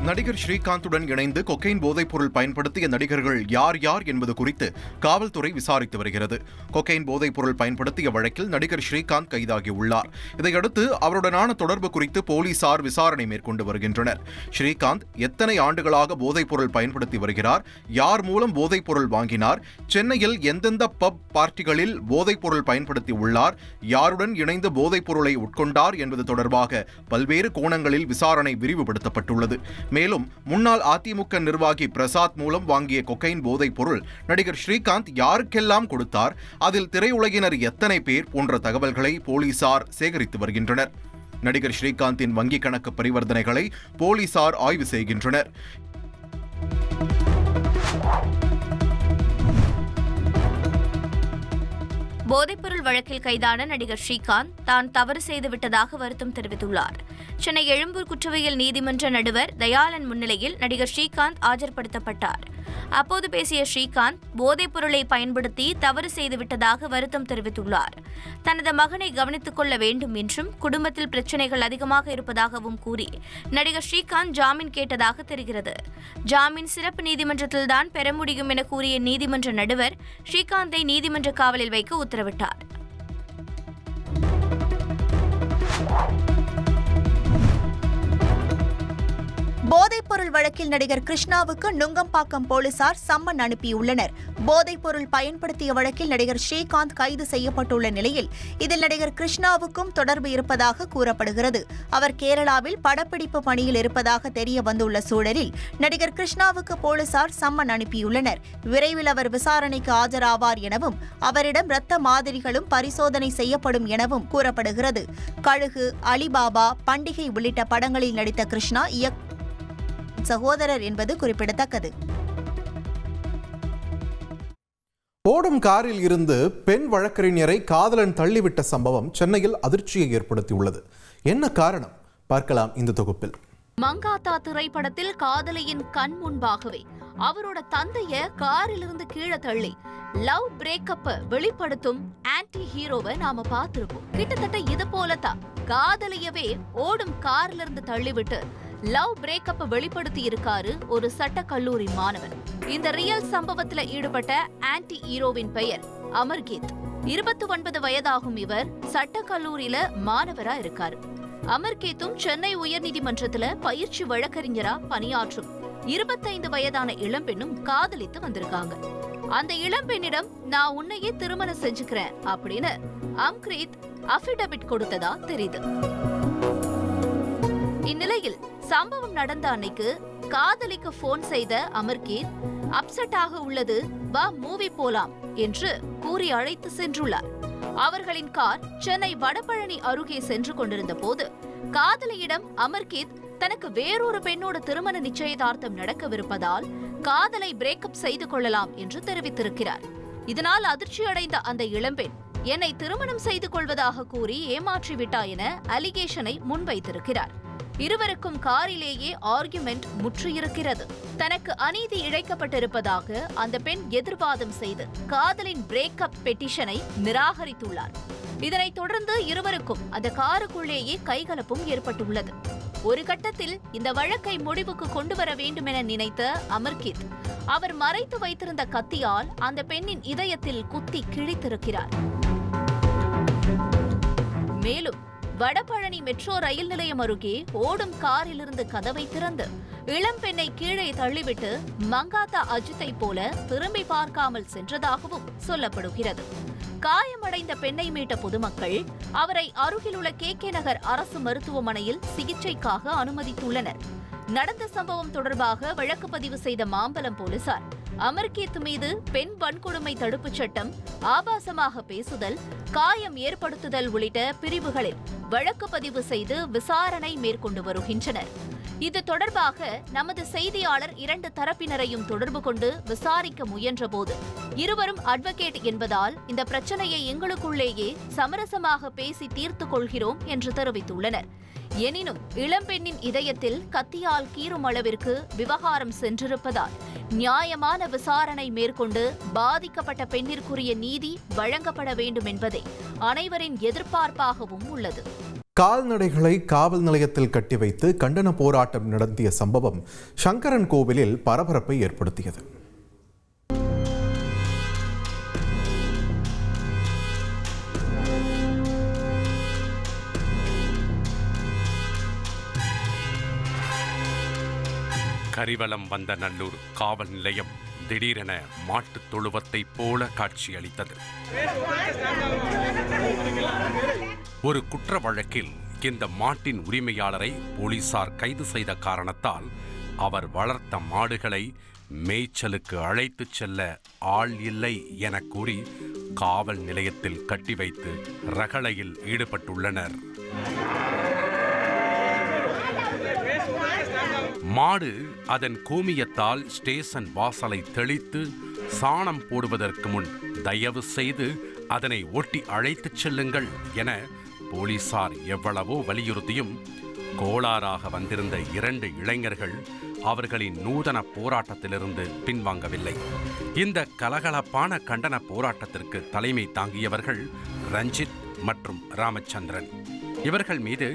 நடிகர் ஸ்ரீகாந்துடன் இணைந்து கொக்கைன் போதைப்பொருள் பயன்படுத்திய நடிகர்கள் யார் யார் என்பது குறித்து காவல்துறை விசாரித்து வருகிறது. கொக்கைன் போதைப்பொருள் பயன்படுத்திய வழக்கில் நடிகர் ஸ்ரீகாந்த் கைதாகியுள்ளார். இதையடுத்து அவருடனான தொடர்பு குறித்து போலீசார் விசாரணை மேற்கொண்டு வருகின்றனர். ஸ்ரீகாந்த் எத்தனை ஆண்டுகளாக போதைப்பொருள் பயன்படுத்தி வருகிறார், யார் மூலம் போதைப்பொருள் வாங்கினார், சென்னையில் எந்தெந்த பப் பார்ட்டிகளில் போதைப்பொருள் பயன்படுத்தி உள்ளார், யாருடன் இணைந்து போதைப்பொருளை உட்கொண்டார் என்பது தொடர்பாக பல்வேறு கோணங்களில் விசாரணை விரிவுபடுத்தப்பட்டுள்ளது. மேலும் முன்னாள் அதிமுக நிர்வாகி பிரசாத் மூலம் வாங்கிய கொக்கைன் போதைப் பொருள் நடிகர் ஸ்ரீகாந்த் யாருக்கெல்லாம் கொடுத்தார், அதில் திரையுலகினர் எத்தனை பேர் போன்ற தகவல்களை போலீசார் சேகரித்து வருகின்றனர். நடிகர் ஸ்ரீகாந்தின் வங்கிக் கணக்கு பரிவர்த்தனைகளை போலீசார் ஆய்வு செய்கின்றனர். போதைப்பொருள் வழக்கில் கைதான நடிகர் ஸ்ரீகாந்த் தான் தவறு செய்துவிட்டதாக வருத்தம் தெரிவித்துள்ளார். சென்னை எழும்பூர் குற்றவியல் நீதிமன்ற நடுவர் தயாளன் முன்னிலையில் நடிகர் ஸ்ரீகாந்த் ஆஜர்படுத்தப்பட்டார். அப்போது பேசிய ஸ்ரீகாந்த் போதைப் பொருளை பயன்படுத்தி தவறு செய்துவிட்டதாக வருத்தம் தெரிவித்துள்ளார். தனது மகனை கவனித்துக் கொள்ள வேண்டும் என்றும் குடும்பத்தில் பிரச்சினைகள் அதிகமாக இருப்பதாகவும் கூறி நடிகர் ஸ்ரீகாந்த் ஜாமீன் கேட்டதாக தெரிகிறது. ஜாமீன் சிறப்பு நீதிமன்றத்தில்தான் பெற முடியும் என கூறிய நீதிமன்ற நடுவர் ஸ்ரீகாந்தை நீதிமன்ற காவலில் வைக்க உத்தரவிட்டார். போதைப்பொருள் வழக்கில் நடிகர் கிருஷ்ணாவுக்கு நுங்கம்பாக்கம் போலீசார் சம்மன் அனுப்பியுள்ளனர். போதைப்பொருள் பயன்படுத்திய வழக்கில் நடிகர் ஸ்ரீகாந்த் கைது செய்யப்பட்டுள்ள நிலையில் இதில் நடிகர் கிருஷ்ணாவுக்கும் தொடர்பு இருப்பதாக கூறப்படுகிறது. அவர் கேரளாவில் படப்பிடிப்பு பணியில் இருப்பதாக தெரிய வந்துள்ள சூழலில் நடிகர் கிருஷ்ணாவுக்கு போலீசார் சம்மன் அனுப்பியுள்ளனர். விரைவில் அவர் விசாரணைக்கு ஆஜராவார் எனவும் அவரிடம் இரத்த மாதிரிகளும் பரிசோதனை செய்யப்படும் எனவும் கூறப்படுகிறது. கழுகு, அலிபாபா, பண்டிகை உள்ளிட்ட படங்களில் நடித்த கிருஷ்ணா சகோதரர் என்பது குறிப்பிடத்தக்கது. ஓடும் காரில் இருந்து பெண் வழக்கறிஞரை காதலன் தள்ளிவிட்ட சம்பவம் சென்னையில் அதிர்ச்சியை ஏற்படுத்தியுள்ளது. என்ன காரணம் பார்க்கலாம் இந்த தொகுப்பில். மங்காத்தா திரைப்படத்தில் காதலியின் கண் முன்பாகவே அவரோட தந்தைய காரிலிருந்து கீழே தள்ளி லவ் பிரேக்கப்ப வெளிப்படுத்தும் ஆன்டி ஹீரோவை நாம பார்த்திருப்போம். கிட்டத்தட்ட இது போலதான் காதலியவே ஓடும் கார்ல இருந்து தள்ளிவிட்டு லவ் பிரேக்கப்ப வெளிப்படுத்தி இருக்காரு ஒரு சட்ட கல்லூரி மாணவன். இந்த ரியல் சம்பவத்துல ஈடுபட்ட ஆன்டி ஹீரோவின் பெயர் அமர்கீத். 29 வயதாகும் இவர் சட்ட கல்லூரியில மாணவரா இருக்காரு. அமர்கீத்தும் சென்னை உயர்நீதிமன்றத்துல பயிற்சி வழக்கறிஞரா பணியாற்றும் 25 வயதான இளம்பெண்ணும் காதலித்து வந்திருக்காங்க. அந்த இளம்பெண்ணிடம் நான் உன்னையே திருமணம் செஞ்சுக்கிறேன் அப்படின்னு அம்கிரீத் அபிடபிட் கொடுத்ததா தெரியுது. இந்நிலையில் சம்பவம் நடந்த அன்னைக்கு காதலிக்கு போன் செய்த அமர்கீத் அப்செட் ஆக உள்ளது, வா மூவி போலாம் என்று கூறி அழைத்து சென்றுள்ளார். அவர்களின் கார் சென்னை வடபழனி அருகே சென்று கொண்டிருந்த போது காதலியிடம் அமர்கீத் தனக்கு வேறொரு பெண்ணோட திருமண நிச்சயதார்த்தம் நடக்கவிருப்பதால் காதலை பிரேக்கப் செய்து கொள்ளலாம் என்று தெரிவித்திருக்கிறார். இதனால் அதிர்ச்சியடைந்த அந்த இளம்பெண் என்னை திருமணம் செய்து கொள்வதாக கூறி ஏமாற்றிவிட்டார் என அலிகேஷனை முன்வைத்திருக்கிறார். இருவருக்கும் காரிலேயே ஆர்குமெண்ட் முற்றியிருக்கிறது. தனக்கு அநீதி இழைக்கப்பட்டிருப்பதாக அந்த பெண் எதிர்வாதம் செய்து காதலின் பிரேக்கப் பெட்டிஷனை நிராகரித்துள்ளார். இதனைத் தொடர்ந்து இருவருக்கும் அந்த காருக்குள்ளேயே கைகலப்பும் ஏற்பட்டுள்ளது. ஒரு கட்டத்தில் இந்த வழக்கை முடிவுக்கு கொண்டு வர வேண்டும் என நினைத்த அமர்கீத் அவர் மறைத்து வைத்திருந்த கத்தியால் அந்த பெண்ணின் இதயத்தில் குத்தி கிழித்திருக்கிறார். மேலும் வடபழனி மெட்ரோ ரயில் நிலையம் அருகே ஓடும் காரிலிருந்து கதவை திறந்து இளம்பெண்ணை கீழே தள்ளிவிட்டு மங்காத்தா அஜித்தை போல திரும்பி பார்க்காமல் சென்றதாகவும் சொல்லப்படுகிறது. காயமடைந்த பெண்ணை மீட்ட பொதுமக்கள் அவரை அருகிலுள்ள KK நகர் அரசு மருத்துவமனையில் சிகிச்சைக்காக அனுமதித்துள்ளனர். நடந்த சம்பவம் தொடர்பாக வழக்கு பதிவு செய்த மாம்பலம் போலீசார் அமர்கீத் மீது பெண் வன்கொடுமை தடுப்புச் சட்டம், ஆபாசமாக பேசுதல், காயம் ஏற்படுத்துதல் உள்ளிட்ட பிரிவுகளில் வழக்கு பதிவு செய்து விசாரணை மேற்கொண்டு வருகின்றனர். இது தொடர்பாக நமது செய்தியாளர் 2 தரப்பினரையும் தொடர்பு கொண்டு விசாரிக்க முயன்றபோது இருவரும் அட்வொகேட் என்பதால் இந்த பிரச்சனையை எங்களுக்குள்ளேயே சமரசமாக பேசி தீர்த்துக் கொள்கிறோம் என்று தெரிவித்துள்ளனர். எனினும் இளம்பெண்ணின் இதயத்தில் கத்தியால் கீறும் அளவிற்கு விவகாரம் சென்றிருப்பதால் நியாயமான விசாரணை மேற்கொண்டு பாதிக்கப்பட்ட பெண்ணிற்குரிய நீதி வழங்கப்பட வேண்டும் என்பதே அனைவரின் எதிர்பார்ப்பாகவும் உள்ளது. கால்நடைகளை காவல் நிலையத்தில் கட்டி வைத்து கண்டன போராட்டம் நடத்திய சம்பவம் சங்கரன் கோவிலில் பரபரப்பை ஏற்படுத்தியது. கரிவலம் வந்த நல்லூர் காவல் நிலையம் திடீரென மாட்டுத் தொழுவத்தைப் போல காட்சியளித்தது. ஒரு குற்ற வழக்கில் இந்த மாட்டின் உரிமையாளரை போலீசார் கைது செய்த காரணத்தால் அவர் வளர்த்த மாடுகளை மேய்ச்சலுக்கு அழைத்துச் செல்ல ஆள் இல்லை என கூறி காவல் நிலையத்தில் கட்டி வைத்து ரகளையில் ஈடுபட்டுள்ளனர். மாடு அதன் கோமியத்தால் ஸ்டேஷன் வாசலை தெளித்து சாணம் போடுவதற்கு முன் தயவு செய்து அதனை ஒட்டி அழைத்துச் செல்லுங்கள் என போலீசார் எவ்வளவோ வலியுறுத்தியும் கோளாறாக வந்திருந்த 2 இளைஞர்கள் அவர்களின் நூதன போராட்டத்திலிருந்து பின்வாங்கவில்லை. இந்த கலகலப்பான கண்டன போராட்டத்திற்கு தலைமை தாங்கியவர்கள் ரஞ்சித் மற்றும் ராமச்சந்திரன். இவர்கள் மீது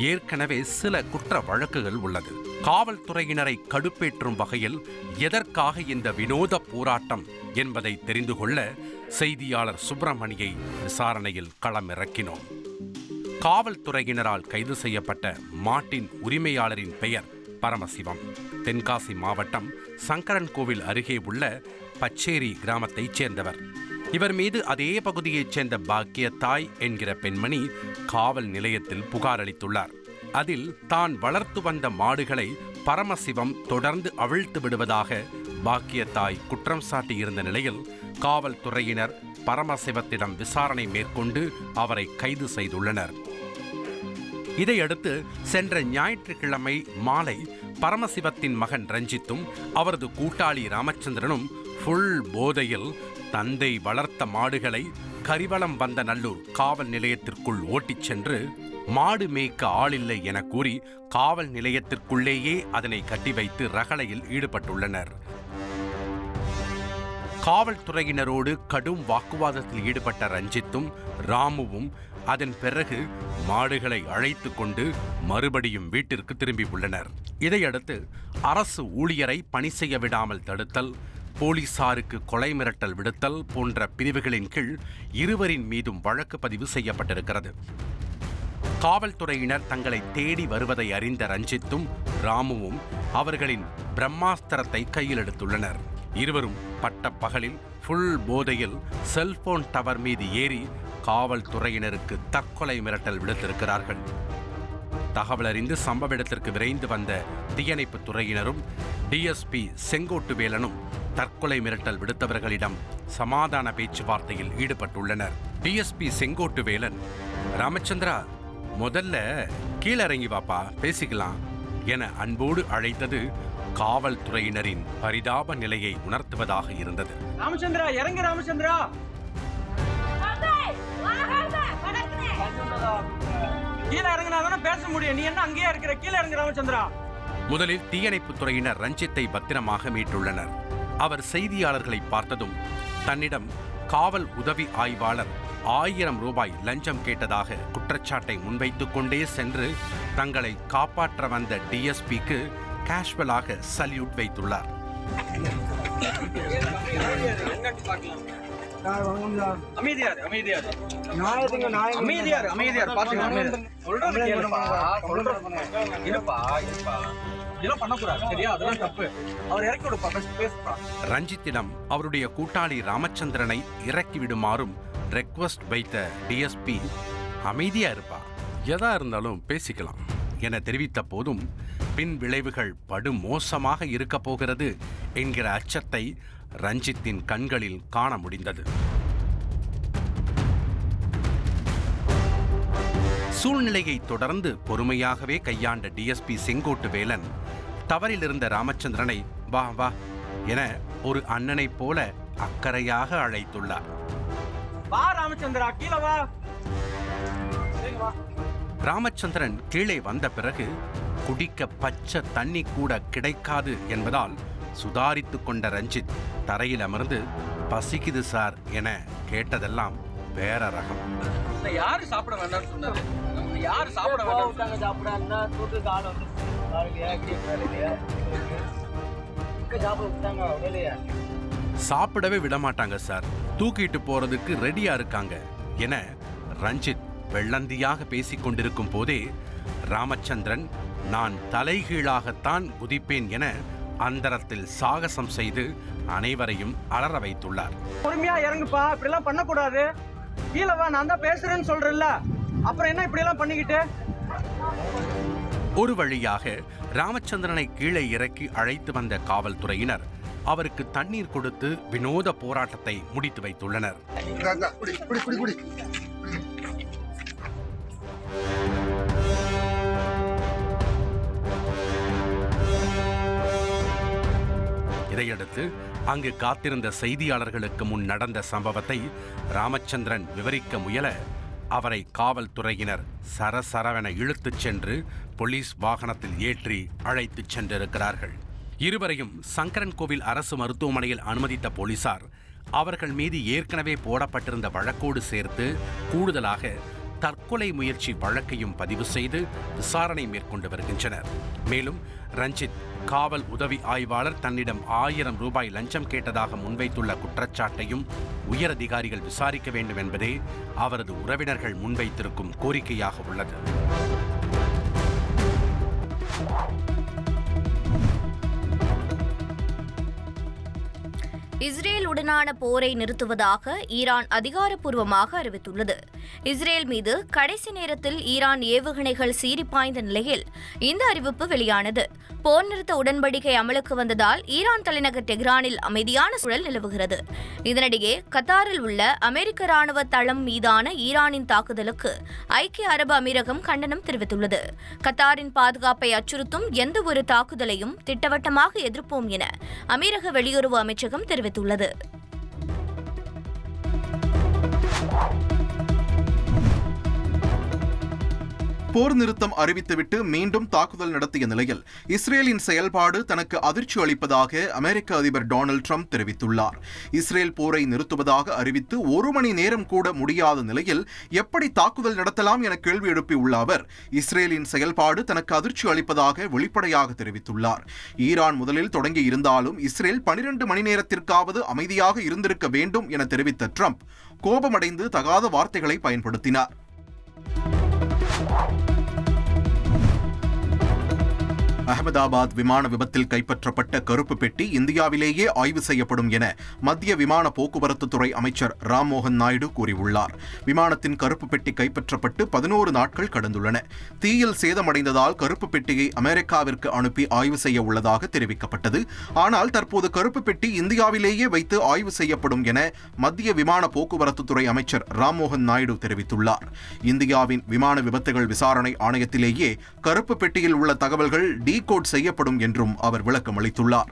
ஏற்கனவே சில குற்ற வழக்குகள் உள்ளது. காவல்துறையினரை கடுப்பேற்றும் வகையில் எதற்காக இந்த வினோத போராட்டம் என்பதை தெரிந்து கொள்ள செய்தியாளர் சுப்பிரமணியை விசாரணையில் களமிறக்கினோம். காவல்துறையினரால் கைது செய்யப்பட்ட மாட்டின் உரிமையாளரின் பெயர் பரமசிவம். தென்காசி மாவட்டம் சங்கரன் கோவில் அருகே உள்ள பச்சேரி கிராமத்தைச் சேர்ந்தவர். இவர் மீது அதே பகுதியைச் சேர்ந்த பாக்கியத்தாய் என்கிற பெண்மணி காவல் நிலையத்தில் புகார் அளித்துள்ளார். அதில் தான் வளர்த்து வந்த மாடுகளை பரமசிவம் தொடர்ந்து அவிழ்த்து விடுவதாக பாக்கியத்தாய் குற்றம் சாட்டியிருந்த நிலையில் காவல்துறையினர் பரமசிவத்திடம் விசாரணை மேற்கொண்டு அவரை கைது செய்துள்ளனர். இதையடுத்து சென்ற ஞாயிற்றுக்கிழமை மாலை பரமசிவத்தின் மகன் ரஞ்சித்தும் அவரது கூட்டாளி ராமச்சந்திரனும் ஃபுல் போதையில் தந்தை வளர்த்த மாடுகளை கரிவலம் வந்த நல்லூர் காவல் நிலையத்திற்குள் ஓட்டிச் சென்று மாடு மேய்க்க ஆளில்லை என கூறி காவல் நிலையத்திற்குள்ளேயே அதனை கட்டி வைத்து ரகளையில் ஈடுபட்டுள்ளனர். காவல்துறையினரோடு கடும் வாக்குவாதத்தில் ஈடுபட்ட ரஞ்சித்தும் ராமுவும் அதன் பிறகு மாடுகளை அழைத்து கொண்டு மறுபடியும் வீட்டிற்கு திரும்பியுள்ளனர். இதையடுத்து அரசு ஊழியரை பணி செய்ய விடாமல் தடுத்தல், போலீசாருக்கு கொலை மிரட்டல் விடுத்தல் போன்ற பிரிவுகளின் கீழ் இருவரின் மீதும் வழக்கு பதிவு செய்யப்பட்டிருக்கிறது. காவல்துறையினர் தங்களை தேடி வருவதை அறிந்த ரஞ்சித்தும் ராமுவும் அவர்களின் பிரம்மாஸ்திரத்தை கையில் எடுத்துள்ளனர். இருவரும் பட்ட பகலில் ஃபுல் போதையில் செல்போன் டவர் மீது ஏறி காவல்துறையினருக்கு தற்கொலை மிரட்டல் விடுத்திருக்கிறார்கள். தகவல் அறிந்து சம்பவ இடத்திற்கு விரைந்து வந்த தீயணைப்பு துறையினரும் டிஎஸ்பி செங்கோட்டுவேலனும் தற்கொலை மிரட்டல் விடுத்தவர்களிடம் சமாதான பேச்சுவார்த்தையில் ஈடுபட்டுள்ளனர். டிஎஸ்பி செங்கோட்டுவேலன், ராமச்சந்திரா முதல்ல கீழிறங்கி வாப்பா பேசிக்கலாம் என அன்போடு அழைத்தது காவல்துறையினரின் பரிதாப நிலையை உணர்த்துவதாக இருந்தது. ராமச்சந்திரா இறங்கு, ராமச்சந்திரா கீழே இறங்கினாதானே பேச முடியும். நீ என்ன அங்கேயே இருக்கிற? கீழே இறங்கு ராமச்சந்திரா. முதலில் தீயணைப்பு துறையினர் ரஞ்சித்தை பத்திரமாக மீட்டுள்ளனர். அவர் செய்தியாளர்களை பார்த்ததும் தன்னிடம் காவல் உதவி ஆய்வாளர் 1000 ரூபாய் லஞ்சம் கேட்டதாக குற்றச்சாட்டை முன்வைத்துக் கொண்டே சென்று தங்களை காப்பாற்ற வந்த டிஎஸ்பிக்கு கேஷுவலாக சல்யூட் வைத்துள்ளார். அமைதியார் அமைதியார் அமைதியார் அமைதியார் பாத்துக்கலாம். ரஞ்சித்திடம் அவருடைய கூட்டாளி ராமச்சந்திரனை இறக்கிவிடுமாறும் ரெக்வஸ்ட் வைத்த டிஎஸ்பி, அமைதியா இருப்பா, எதா இருந்தாலும் பேசிக்கலாம் என தெரிவித்த போதும் பின் விளைவுகள் படு மோசமாக இருக்க போகிறது என்கிற அச்சத்தை ரஞ்சித்தின் கண்களில் காண முடிந்தது. சூழ்நிலையை தொடர்ந்து பொறுமையாகவே கையாண்ட டிஎஸ்பி செங்கோட்டுவேலன் தவறிலிருந்த ராமச்சந்திரனை வா வா என ஒரு அண்ணனைப் போல அக்கறையாக அழைத்துள்ளார். வா ராமச்சந்திரா, கீழே வா. ராமச்சந்திரன் கீழே வந்த பிறகு குடிக்க பச்சை தண்ணி கூட கிடைக்காது என்பதால் சுதாரித்து கொண்ட ரஞ்சித் தரையில் அமர்ந்து பசிக்குது சார் என கேட்டதெல்லாம் வேற ரகம். யாரு சாப்பிட வேண்டாம்னு சொன்னது? யாரு சாப்பிட வேண்டாம்? சாப்பிடாருன்னா தூக்கு கால் வந்து சாப்பிடவே விட மாட்டாங்க சார், தூக்கிட்டு போறதுக்கு ரெடியா இருக்காங்க என ரஞ்சித் வெள்ளந்தியாக பேசிக் கொண்டிருக்கும் போதே ராமச்சந்திரன் நான் தலைகீழாகத்தான் குதிப்பேன் என அந்தரத்தில் சாகசம் செய்து அனைவரையும் அலற வைத்துள்ளார். பொறுமையா இறங்குப்பா, இப்படி எல்லாம் பண்ணக்கூடாது. கீழே வா, நான் தான் பேசுறேன்னு சொல்றேன்ல, அப்புறம் என்ன இப்படி எல்லாம் பண்ணிக்கிட்டு? ஒரு வழியாக ராமச்சந்திரனை கீழே இறக்கி அழைத்து வந்த காவல்துறையினர் அவருக்கு தண்ணீர் கொடுத்து வினோத போராட்டத்தை முடித்து வைத்துள்ளனர். இதையடுத்து அங்கு காத்திருந்த செய்தியாளர்களுக்கு முன் நடந்த சம்பவத்தை ராமச்சந்திரன் விவரிக்க முயல அவரை காவல்துறையினர் சரசரவென இழுத்துச் சென்று போலீஸ் வாகனத்தில் ஏற்றி அழைத்துச் சென்றிருக்கிறார்கள். இருவரையும் சங்கரன் கோவில் அரசு மருத்துவமனையில் அனுமதித்த போலீசார் அவர்கள் மீது ஏற்கனவே போடப்பட்டிருந்த வழக்கோடு சேர்த்து கூடுதலாக தற்கொலை முயற்சி வழக்கையும் பதிவு செய்து விசாரணை மேற்கொண்டு வருகின்றனர். மேலும் ரஞ்சித் காவல் உதவி ஆய்வாளர் தன்னிடம் 1000 ரூபாய் லஞ்சம் கேட்டதாக முன்வைத்துள்ள குற்றச்சாட்டையும் உயரதிகாரிகள் விசாரிக்க வேண்டும் என்பதே அவரது உறவினர்கள் முன்வைத்திருக்கும் கோரிக்கையாக உள்ளது. இஸ்ரேலுடனான போரை நிறுத்துவதாக ஈரான் அதிகாரப்பூர்வமாக அறிவித்துள்ளது. இஸ்ரேல் மீது கடைசி நேரத்தில் ஈரான் ஏவுகணைகள் சீறிப்பாய்ந்த நிலையில் இந்த அறிவிப்பு வெளியானது. போர் நிறுத்த உடன்படிக்கை அமலுக்கு வந்ததால் ஈரான் தலைநகர் டெஹ்ரானில் அமைதியான சூழல் நிலவுகிறது. இதனிடையே கத்தாரில் உள்ள அமெரிக்க ராணுவ தளம் மீதான ஈரானின் தாக்குதலுக்கு ஐக்கிய அரபு அமீரகம் கண்டனம் தெரிவித்துள்ளது. கத்தாரின் பாதுகாப்பை அச்சுறுத்தும் எந்த ஒரு தாக்குதலையும் திட்டவட்டமாக எதிர்ப்போம் என அமீரக வெளியுறவு அமைச்சகம் தெரிவித்துள்ளது. போர் நிறுத்தம் அறிவித்துவிட்டு மீண்டும் தாக்குதல் நடத்திய நிலையில் இஸ்ரேலின் செயல்பாடு தனக்கு அதிர்ச்சி அளிப்பதாக அமெரிக்க அதிபர் டொனால்ட் ட்ரம்ப் தெரிவித்துள்ளார். இஸ்ரேல் போரை நிறுத்துவதாக அறிவித்து 1 மணி நேரம் கூட முடியாத நிலையில் எப்படி தாக்குதல் நடத்தலாம் என கேள்வி எழுப்பியுள்ள அவர் இஸ்ரேலின் செயல்பாடு தனக்கு அதிர்ச்சி அளிப்பதாக வெளிப்படையாக தெரிவித்துள்ளார். ஈரான் முதலில் தொடங்கி இருந்தாலும் இஸ்ரேல் 12 மணி நேரத்திற்காவது அமைதியாக இருந்திருக்க வேண்டும் என தெரிவித்த ட்ரம்ப் கோபமடைந்து தகாத வார்த்தைகளை பயன்படுத்தினார். அகமதாபாத் விமான விபத்தில் கைப்பற்றப்பட்ட கருப்பு பெட்டி இந்தியாவிலேயே ஆய்வு செய்யப்படும் என மத்திய விமான போக்குவரத்து துறை அமைச்சர் ராம்மோகன் நாயுடு கூறியுள்ளார். விமானத்தின் கருப்பு பெட்டி கைப்பற்றப்பட்டு 11 நாட்கள் கடந்துள்ளன. தீயில் சேதமடைந்ததால் கருப்பு பெட்டியை அமெரிக்காவிற்கு அனுப்பி ஆய்வு செய்ய உள்ளதாக தெரிவிக்கப்பட்டது. ஆனால் தற்போது கருப்பு பெட்டி இந்தியாவிலேயே வைத்து ஆய்வு செய்யப்படும் என மத்திய விமான போக்குவரத்து துறை அமைச்சர் ராம்மோகன் நாயுடு தெரிவித்துள்ளார். இந்தியாவின் விமான விபத்துகள் விசாரணை ஆணையத்திலேயே கருப்பு பெட்டியில் உள்ள தகவல்கள் டீகோட் செய்யப்படும் என்றும் அவர் விளக்கம் அளித்துள்ளார்.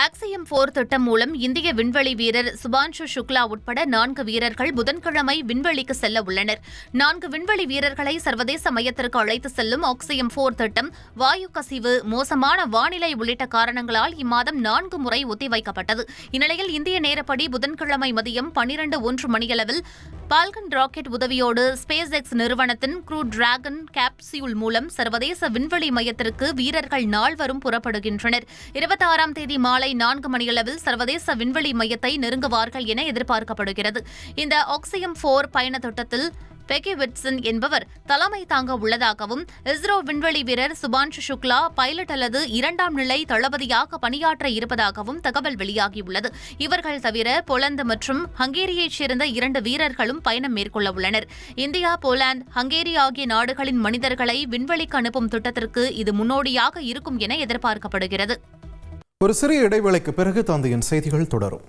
ஆக்சியம் 4 திட்டம் மூலம் இந்திய விண்வெளி வீரர் சுபான்ஷு சுக்லா உட்பட 4 வீரர்கள் புதன்கிழமை விண்வெளிக்கு செல்ல உள்ளனர். 4 விண்வெளி வீரர்களை சர்வதேச மையத்திற்கு அழைத்து செல்லும் ஆக்சியம் 4 திட்டம் வாயு கசிவு, மோசமான வானிலை உள்ளிட்ட காரணங்களால் இம்மாதம் 4 முறை ஒத்திவைக்கப்பட்டது. இந்நிலையில் இந்திய நேரப்படி புதன்கிழமை மதியம் 12:01 மணியளவில் பால்கன் ராக்கெட் உதவியோடு ஸ்பேஸ் எக்ஸ் நிறுவனத்தின் க்ரூ டிராகன் கேப்சியூல் மூலம் சர்வதேச விண்வெளி மையத்திற்கு வீரர்கள் நால்வரும் புறப்படுகின்றனர். 26ஆம் தேதி மாலை 4 மணியளவில் சர்வதேச விண்வெளி மையத்தை நெருங்குவார்கள் என எதிர்பார்க்கப்படுகிறது. இந்த ஆக்சியம் 4 பயண திட்டத்தில் பெகி விட்சன் என்பவர் தலைமை தாங்க உள்ளதாகவும் இஸ்ரோ விண்வெளி வீரர் சுபான்ஷு சுக்லா பைலட் அல்லது 2ஆம் நிலை தளபதியாக பணியாற்ற இருப்பதாகவும் தகவல் வெளியாகியுள்ளது. இவர்கள் தவிர போலந்து மற்றும் ஹங்கேரியைச் சேர்ந்த 2 வீரர்களும் பயணம் மேற்கொள்ள உள்ளனர். இந்தியா, போலாந்து, ஹங்கேரி ஆகிய நாடுகளின் மனிதர்களை விண்வெளிக்கு அனுப்பும் திட்டத்திற்கு இது முன்னோடியாக இருக்கும் என எதிர்பார்க்கப்படுகிறது. ஒரு சிறிய இடைவேளைக்கு பிறகு தந்தையின் செய்திகள் தொடரும்.